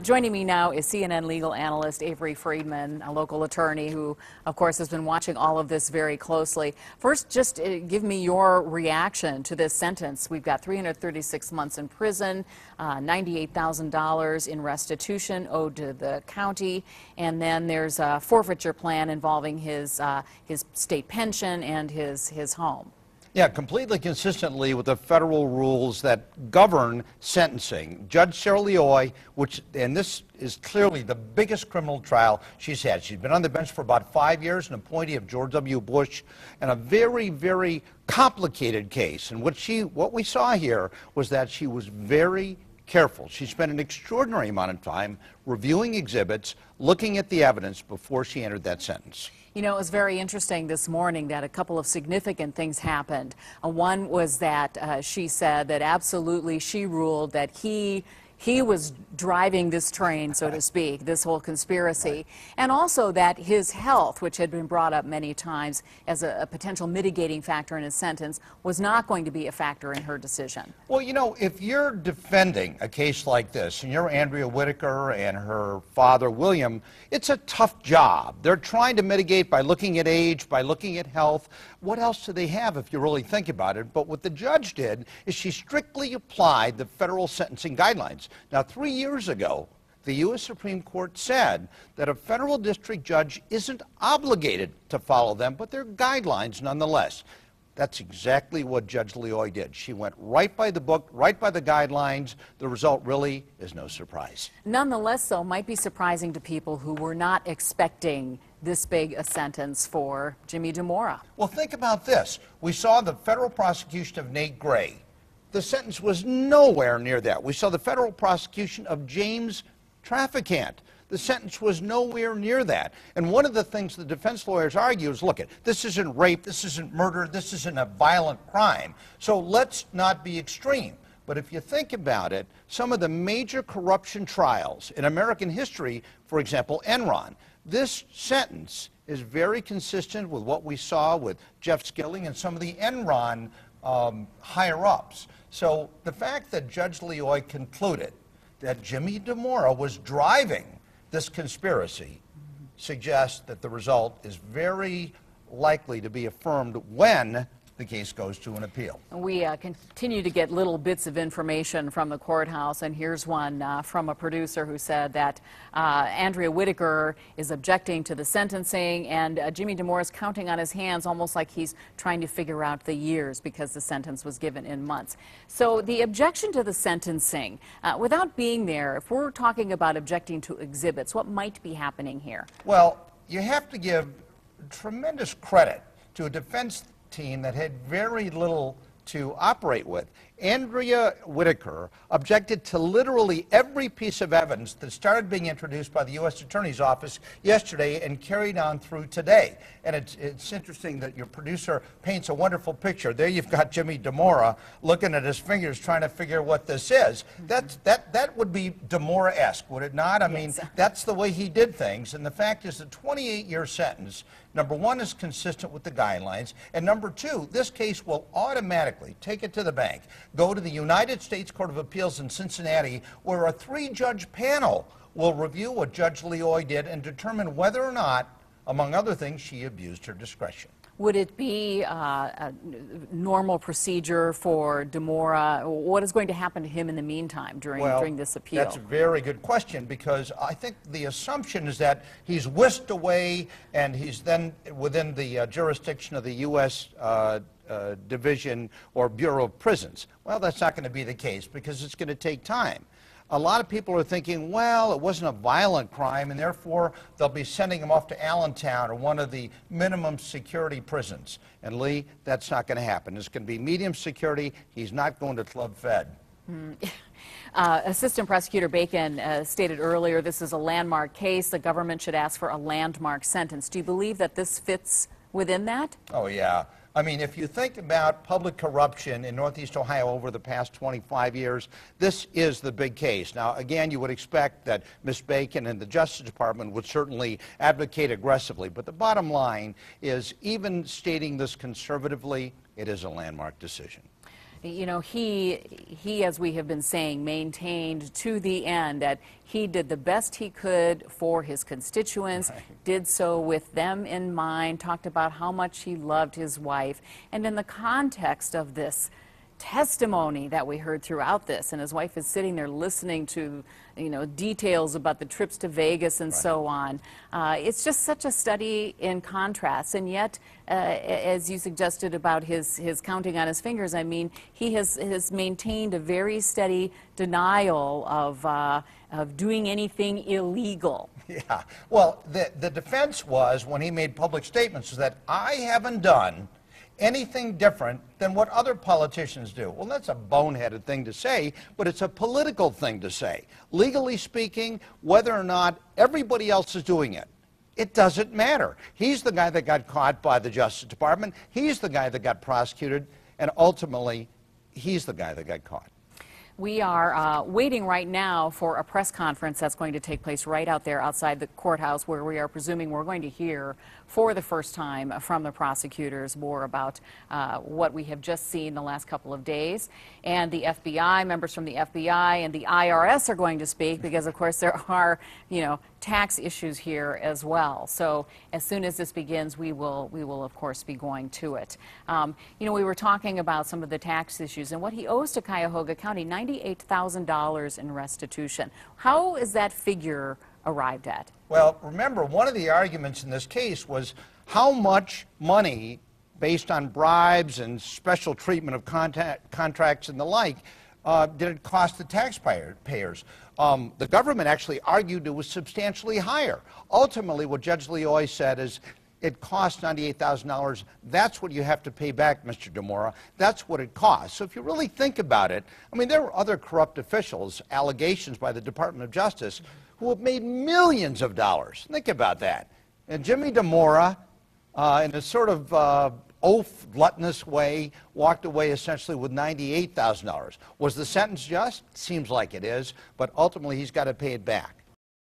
Joining me now is CNN legal analyst Avery Friedman, a local attorney who, of course, has been watching all of this very closely. First, just give me your reaction to this sentence. We've got 336 months in prison, $98,000 in restitution owed to the county, and then there's a forfeiture plan involving his state pension and his home. Yeah, completely consistently with the federal rules that govern sentencing. Judge Sarah Leoy, and this is clearly the biggest criminal trial she's had. She's been on the bench for about 5 years, an appointee of George W. Bush, and a very, very complicated case. And what we saw here was that she was very careful. She spent an extraordinary amount of time reviewing exhibits, looking at the evidence before she entered that sentence. You know, it was very interesting this morning that a couple of significant things happened. One was that she said that absolutely she ruled that he was driving this train, so to speak, this whole conspiracy, and also that his health, which had been brought up many times as a potential mitigating factor in his sentence, was not going to be a factor in her decision. Well, you know, if you're defending a case like this, and you're Andrea Whitaker and her father, William, it's a tough job. They're trying to mitigate by looking at age, by looking at health. What else do they have if you really think about it? But what the judge did is she strictly applied the federal sentencing guidelines. Now, 3 years ago, the U.S. Supreme Court said that a federal district judge isn't obligated to follow them, but they're guidelines nonetheless. That's exactly what Judge Leoy did. She went right by the book, right by the guidelines. The result really is no surprise. Nonetheless, though, might be surprising to people who were not expecting this big a sentence for Jimmy DeMora. Well, think about this. We saw the federal prosecution of Nate Gray. The sentence was nowhere near that. We saw the federal prosecution of James Trafficant. The sentence was nowhere near that. And one of the things the defense lawyers argue is, look, this isn't rape, this isn't murder, this isn't a violent crime. So let's not be extreme. But if you think about it, some of the major corruption trials in American history, for example, Enron, this sentence is very consistent with what we saw with Jeff Skilling and some of the Enron higher-ups. So the fact that Judge Leoy concluded that Jimmy DeMora was driving this conspiracy suggests that the result is very likely to be affirmed when the case goes to an appeal. We continue to get little bits of information from the courthouse, and here's one from a producer who said that Andrea Whitaker is objecting to the sentencing, and Jimmy DeMora is counting on his hands, almost like he's trying to figure out the years because the sentence was given in months. So the objection to the sentencing, without being there, if we're talking about objecting to exhibits, what might be happening here? Well, you have to give tremendous credit to a defense team that had very little to operate with. Andrea Whitaker objected to literally every piece of evidence that started being introduced by the U.S. Attorney's Office yesterday and carried on through today. And it's interesting that your producer paints a wonderful picture. There you've got Jimmy DeMora looking at his fingers trying to figure what this is. That would be DeMora-esque, would it not? I mean, that's the way he did things. And the fact is the 28-year sentence, number one, is consistent with the guidelines. And number two, this case will automatically take it to the bank, go to the United States Court of Appeals in Cincinnati, where a 3-judge panel will review what Judge Leoy did and determine whether or not, among other things, she abused her discretion. Would it be a normal procedure for DeMora? What is going to happen to him in the meantime during this appeal? That's a very good question, because I think the assumption is that he's whisked away and he's then within the jurisdiction of the U.S. Division or Bureau of Prisons. Well, that's not going to be the case because it's going to take time. A lot of people are thinking, well, it wasn't a violent crime, and therefore they'll be sending him off to Allentown or one of the minimum security prisons. And Lee, that's not going to happen. It's going to be medium security. He's not going to Club Fed. Assistant Prosecutor Bacon stated earlier this is a landmark case. The government should ask for a landmark sentence. Do you believe that this fits within that? Oh, yeah. I mean, if you think about public corruption in Northeast Ohio over the past 25 years, this is the big case. Now, again, you would expect that Ms. Bacon and the Justice Department would certainly advocate aggressively. But the bottom line is, even stating this conservatively, it is a landmark decision. You know, he, as we have been saying, maintained to the end that he did the best he could for his constituents, did so with them in mind, talked about how much he loved his wife. And in the context of this testimony that we heard throughout this, and his wife is sitting there listening to, you know, details about the trips to Vegas and so on. It's just such a study in contrast, and yet, as you suggested about his counting on his fingers, I mean, he has maintained a very steady denial of doing anything illegal. Yeah, well, the defense was, when he made public statements, was that I haven't done anything different than what other politicians do. Well, that's a boneheaded thing to say, but it's a political thing to say. Legally speaking, whether or not everybody else is doing it, it doesn't matter. He's the guy that got caught by the Justice Department. He's the guy that got prosecuted, and ultimately, he's the guy that got caught. We are waiting right now for a press conference that's going to take place right out there outside the courthouse, where we are presuming we're going to hear for the first time from the prosecutors more about what we have just seen the last couple of days. And the FBI, members from the FBI and the IRS are going to speak because, of course, there are, you know, tax issues here as well. So as soon as this begins, we will of course be going to it. You know, we were talking about some of the tax issues and what he owes to Cuyahoga County, $98,000 in restitution. How is that figure arrived at? Well, remember, one of the arguments in this case was how much money, based on bribes and special treatment of contracts and the like, did it cost the taxpayers? The government actually argued it was substantially higher. Ultimately, what Judge Leoy said is, it cost $98,000. That's what you have to pay back, Mr. DeMora. That's what it costs. So if you really think about it, I mean, there were other corrupt officials, allegations by the Department of Justice, who have made millions of dollars. Think about that. And Jimmy DeMora, in a sort of oath, gluttonous way, walked away essentially with $98,000. Was the sentence just? Seems like it is, but ultimately he's got to pay it back.